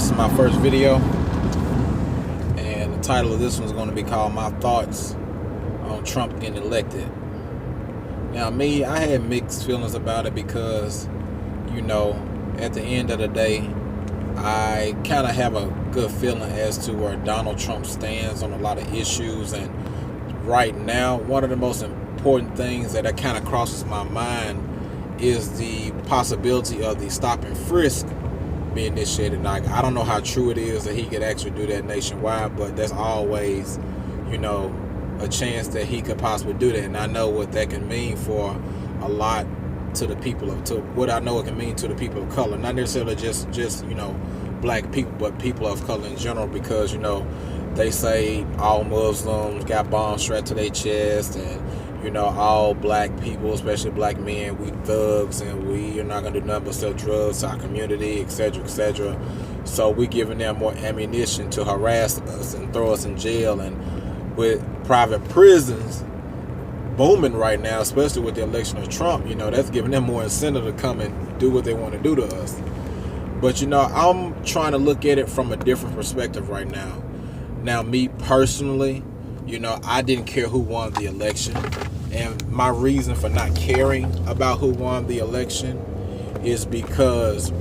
This is my first video, and the title of this one's going to be called My Thoughts on Trump Getting Elected. Now, me, I had mixed feelings about it because, at the end of the day, I kind of have a good feeling as to where Donald Trump stands on a lot of issues. And right now, one of the most important things that kind of crosses my mind is the possibility of the stop and frisk be initiated. Now, I don't know how true it is that he could actually do that nationwide, but there's always, a chance that he could possibly do that. And I know what that can mean for a lot to the people of, to what I know it can mean to the people of color, not necessarily just black people, but people of color in general, because they say all Muslims got bombs strapped to their chest, and all black people, especially black men, we thugs, and we are not going to do nothing but sell drugs to our community, etc., etc. So we giving them more ammunition to harass us and throw us in jail. And with private prisons booming right now, especially with the election of Trump, that's giving them more incentive to come and do what they want to do to us. But I'm trying to look at it from a different perspective right now. Now, me personally, I didn't care who won the election. And my reason for not caring about who won the election is because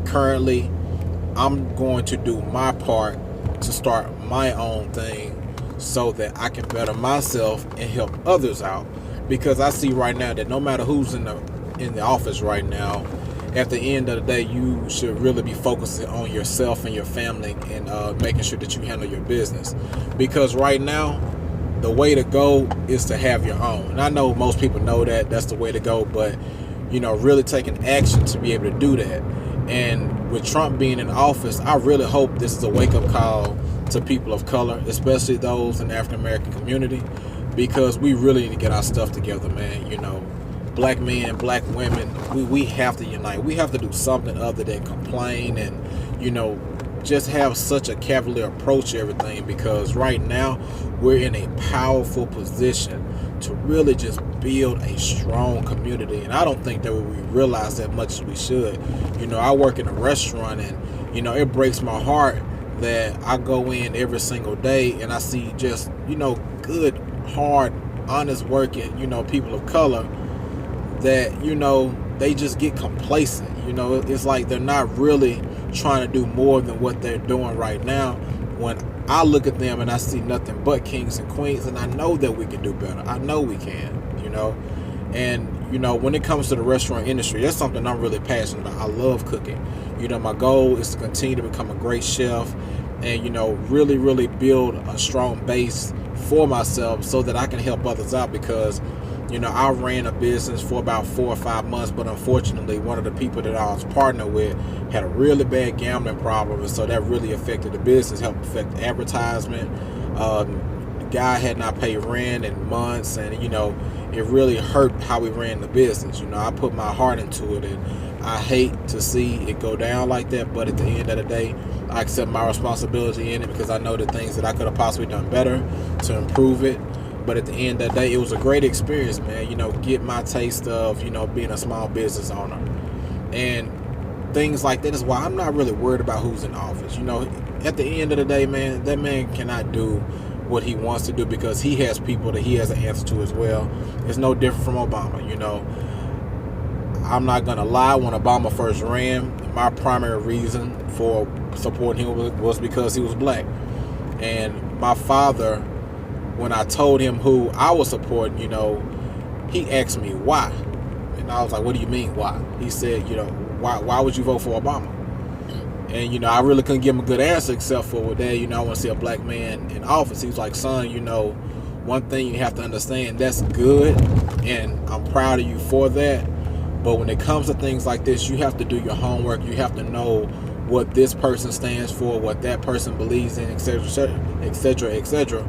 currently I'm going to do my part to start my own thing so that I can better myself and help others out. Because I see right now that no matter who's in the office right now, at the end of the day, you should really be focusing on yourself and your family and making sure that you handle your business. Because right now, the way to go is to have your own. And I know most people know that that's the way to go, but really taking action to be able to do that. And with Trump being in office, I really hope this is a wake-up call to people of color, especially those in the African American community, because we really need to get our stuff together, man. Black men, black women, we have to unite. We have to do something other than complain and just have such a cavalier approach to everything, because right now we're in a powerful position to really just build a strong community. And I don't think that we realize that much as we should. I work in a restaurant, and it breaks my heart that I go in every single day and I see just good, hard, honest working people of color that they just get complacent. It's like they're not really trying to do more than what they're doing right now. When I look at them and I see nothing but kings and queens, and I know that we can do better. I know we can, and when it comes to the restaurant industry, that's something I'm really passionate about. I love cooking. My goal is to continue to become a great chef and really build a strong base for myself so that I can help others out. Because I ran a business for about 4 or 5 months, but unfortunately one of the people that I was partnered with had a really bad gambling problem, and so that really affected the business, helped affect advertisement. The guy had not paid rent in months, and it really hurt how we ran the business. I put my heart into it, and I hate to see it go down like that, but at the end of the day, I accept my responsibility in it, because I know the things that I could have possibly done better to improve it. But at the end of the day, it was a great experience, man. Get my taste of, being a small business owner. And things like that is why I'm not really worried about who's in office. At the end of the day, man, that man cannot do what he wants to do, because he has people that he has an answer to as well. It's no different from Obama. I'm not going to lie. When Obama first ran, my primary reason for supporting him was because he was black. And my father, when I told him who I was supporting, he asked me why. And I was like, what do you mean why? He said, why would you vote for Obama? And, I really couldn't give him a good answer except for, I want to see a black man in office. He was like, son, one thing you have to understand, that's good, and I'm proud of you for that. But when it comes to things like this, you have to do your homework. You have to know what this person stands for, what that person believes in, etc., etc., etc.,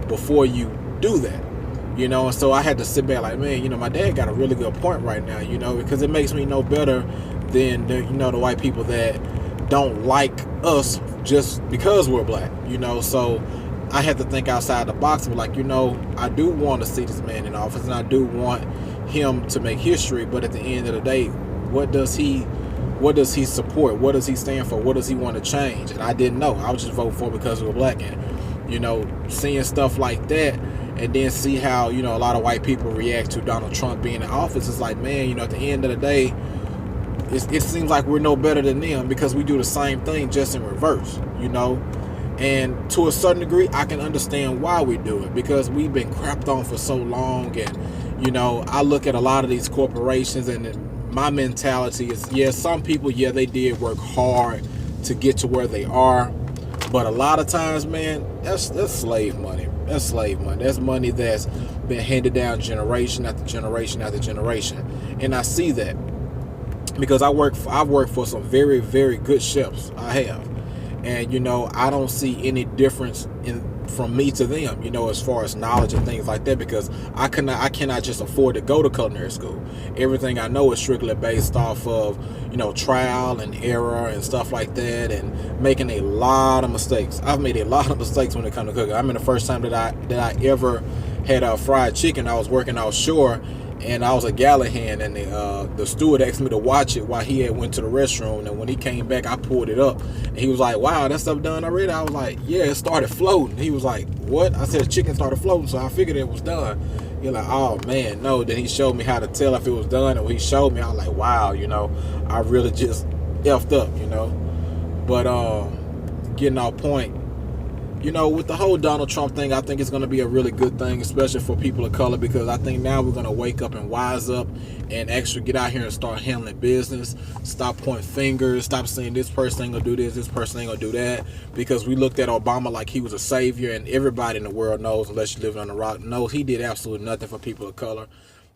before you do that. And so I had to sit back like, man, my dad got a really good point right now, because it makes me know better than the white people that don't like us just because we're black, so I had to think outside the box and be like, I do want to see this man in office, and I do want him to make history, but at the end of the day, what does he what does he support? What does he stand for? What does he want to change? And I didn't know. I was just voting for because we were black. And, you know, seeing stuff like that, and then see how, you know, a lot of white people react to Donald Trump being in office. It's like, man, you know, at the end of the day, it seems like we're no better than them because we do the same thing just in reverse, you know. And to a certain degree, I can understand why we do it, because we've been crapped on for so long. And, you know, I look at a lot of these corporations, and my mentality is, yeah, some people, yeah, they did work hard to get to where they are. But a lot of times, man, that's slave money. That's slave money. That's money that's been handed down generation after generation after generation. And I see that because I've worked for some very, very good chefs. I have. And, you know, I don't see any difference from me to them, you know, as far as knowledge and things like that, because I cannot just afford to go to culinary school. Everything I know is strictly based off of, you know, trial and error and stuff like that, and making a lot of mistakes. I've made a lot of mistakes when it comes to cooking. I mean, the first time that I ever had a fried chicken, I was working offshore, and I was a galley hand, and the steward asked me to watch it while he had went to the restroom. And when he came back, I pulled it up, and he was like, "Wow, that stuff done already?" I was like, "Yeah, it started floating." He was like, "What?" I said, "The chicken started floating," so I figured it was done. He's like, "Oh man, no." Then he showed me how to tell if it was done, and when he showed me, I was like, "Wow, you know, I really just effed up," you know. But getting off point, you know, with the whole Donald Trump thing, I think it's going to be a really good thing, especially for people of color, because I think now we're going to wake up and wise up and actually get out here and start handling business. Stop pointing fingers. Stop saying this person ain't going to do this person ain't going to do that, because we looked at Obama like he was a savior, and everybody in the world knows, unless you're living on the rock, knows he did absolutely nothing for people of color.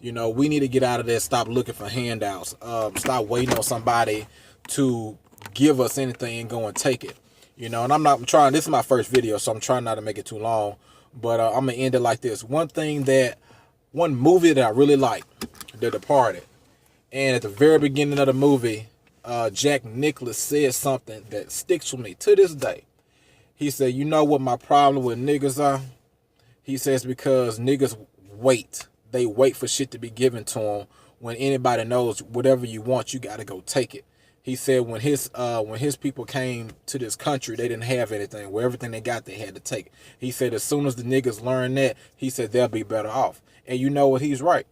You know, we need to get out of there. Stop looking for handouts. Stop waiting on somebody to give us anything and go and take it. You know, and I'm trying, this is my first video, so I'm trying not to make it too long, but I'm going to end it like this. One movie that I really like, The Departed, and at the very beginning of the movie, Jack Nicholson said something that sticks with me to this day. He said, "You know what my problem with niggas are?" He says, because niggas wait. They wait for shit to be given to them, when anybody knows whatever you want, you got to go take it. He said when his people came to this country, they didn't have anything. Where everything they got, they had to take. He said as soon as the niggas learn that, he said they'll be better off. And you know what? He's right.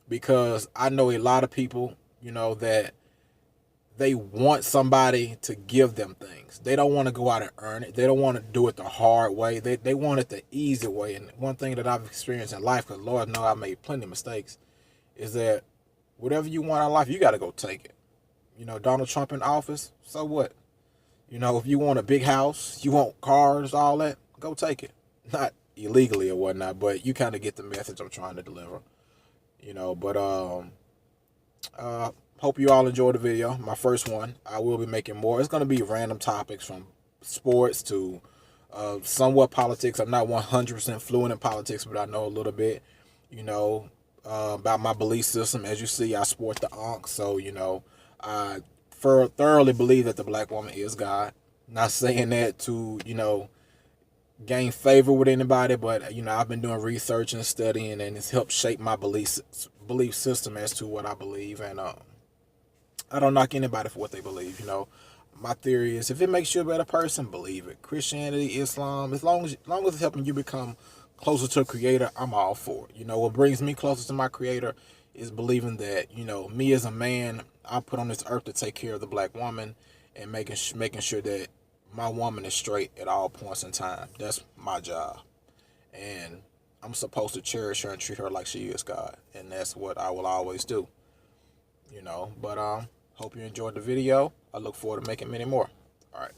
Because I know a lot of people, you know, that they want somebody to give them things. They don't want to go out and earn it. They don't want to do it the hard way. They want it the easy way. And one thing that I've experienced in life, because Lord knows I've made plenty of mistakes, is that whatever you want in life, you got to go take it. You know, Donald Trump in office, so what? You know, if you want a big house, you want cars, all that, go take it. Not illegally or whatnot, but you kind of get the message I'm trying to deliver. You know, but hope you all enjoyed the video. My first one. I will be making more. It's going to be random topics from sports to somewhat politics. I'm not 100% fluent in politics, but I know a little bit, you know, about my belief system. As you see, I sport the Ankh, so, you know, I thoroughly believe that the black woman is God. Not saying that to, you know, gain favor with anybody, but, you know, I've been doing research and studying, and it's helped shape my belief system as to what I believe. And I don't knock anybody for what they believe. You know, my theory is if it makes you a better person, believe it. Christianity, Islam, as long as it's helping you become closer to a creator, I'm all for it. You know, what brings me closer to my creator is believing that, you know, me as a man, I'm put on this earth to take care of the black woman, and making sure that my woman is straight at all points in time. That's my job. And I'm supposed to cherish her and treat her like she is God. And that's what I will always do. You know, but hope you enjoyed the video. I look forward to making many more. All right.